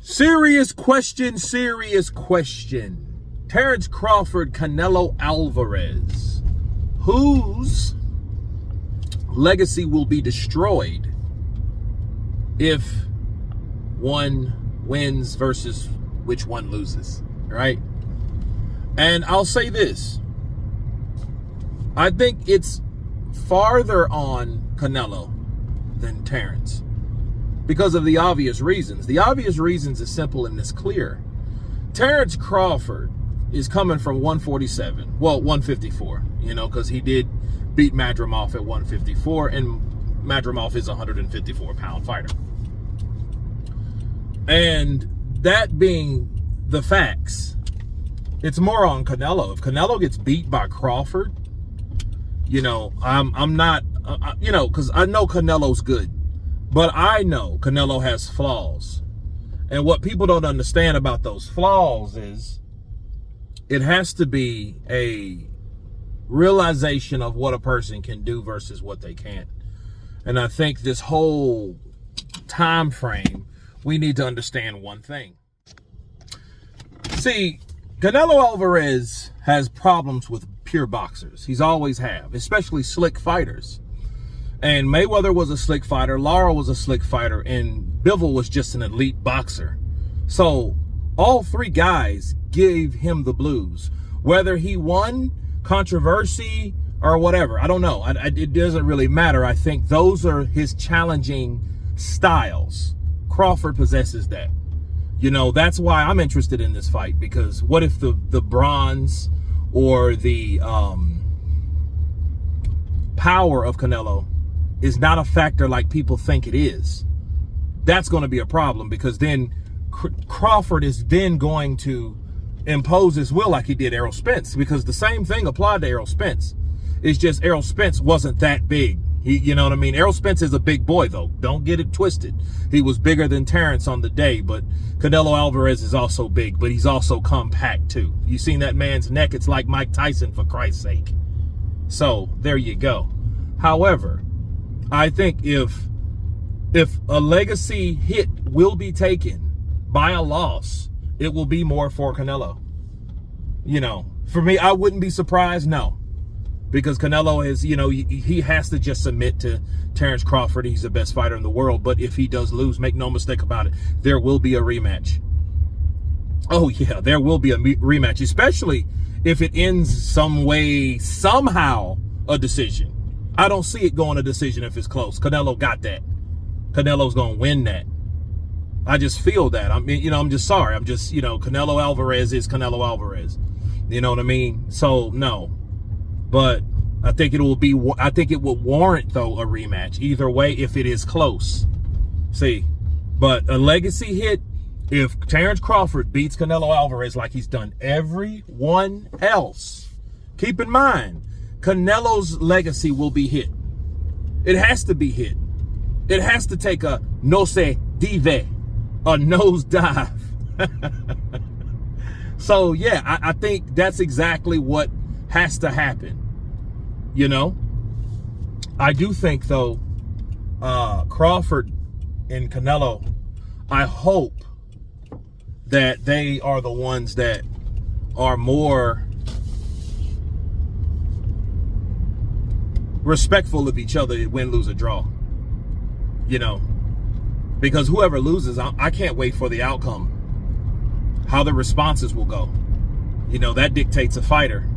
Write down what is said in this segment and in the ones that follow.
Serious question. Terrence Crawford, Canelo Alvarez. Whose legacy will be destroyed if one wins versus which one loses, right? And I'll say this. I think it's farther on Canelo than Terrence because of the obvious reasons. The obvious reasons is simple and it's clear. Terrence Crawford is coming from 147, well, 154, because he did beat Madrimov at 154, and Madrimov is a 154-pound fighter. And that being the facts, it's more on Canelo. If Canelo gets beat by Crawford, I'm not, because I know Canelo's good, but I know Canelo has flaws. And what people don't understand about those flaws is it has to be a realization of what a person can do versus what they can't. And I think this whole time frame, we need to understand one thing. See, Canelo Alvarez has problems with pure boxers. He's always have, especially slick fighters. And Mayweather was a slick fighter, Lara was a slick fighter, and Bivol was just an elite boxer. So all three guys gave him the blues. Whether he won, controversy, or whatever, I don't know. It doesn't really matter. I think those are his challenging styles. Crawford possesses that. That's why I'm interested in this fight, because what if the bronze or the power of Canelo is not a factor like people think it is? That's going to be a problem, because then Crawford is then going to impose his will like he did Errol Spence, because the same thing applied to Errol Spence. It's just Errol Spence wasn't that big. You know what I mean? Errol Spence is a big boy, though. Don't get it twisted. He was bigger than Terrence on the day, but Canelo Alvarez is also big, but he's also compact, too. You seen that man's neck? It's like Mike Tyson, for Christ's sake. So, there you go. However, I think if a legacy hit will be taken by a loss, it will be more for Canelo. For me, I wouldn't be surprised, no. Because Canelo is, he has to just submit to Terrence Crawford. He's the best fighter in the world. But if he does lose, make no mistake about it, there will be a rematch. Oh, yeah, there will be a rematch, especially if it ends some way, somehow, a decision. I don't see it going a decision if it's close. Canelo got that. Canelo's going to win that. I just feel that. I'm just sorry. Canelo Alvarez is Canelo Alvarez. You know what I mean? So, no. But I think it will warrant, though, a rematch either way if it is close. See, but a legacy hit, if Terrence Crawford beats Canelo Alvarez like he's done everyone else, keep in mind, Canelo's legacy will be hit. It has to be hit. It has to take a nose dive, a nosedive. So, yeah, I think that's exactly what has to happen. I do think, though, Crawford and Canelo, I hope that they are the ones that are more respectful of each other, win, lose, or draw. Because whoever loses, I can't wait for the outcome, how the responses will go. That dictates a fighter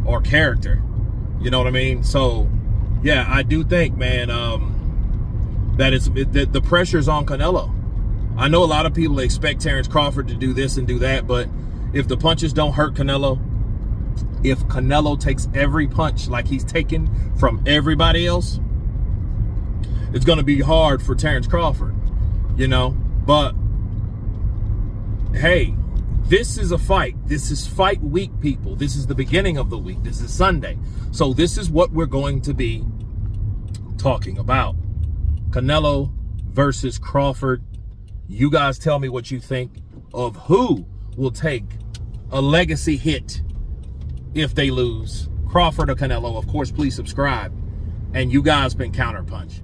or character. You know what I mean? So, yeah, I do think, man, that the pressure's on Canelo. I know a lot of people expect Terrence Crawford to do this and do that, but if the punches don't hurt Canelo, if Canelo takes every punch like he's taken from everybody else, it's going to be hard for Terrence Crawford, But, hey, this is a fight. This is fight week, people. This is the beginning of the week. This is Sunday. So this is what we're going to be talking about. Canelo versus Crawford. You guys tell me what you think of who will take a legacy hit if they lose, Crawford or Canelo. Of course, please subscribe. And you guys been Counterpunch.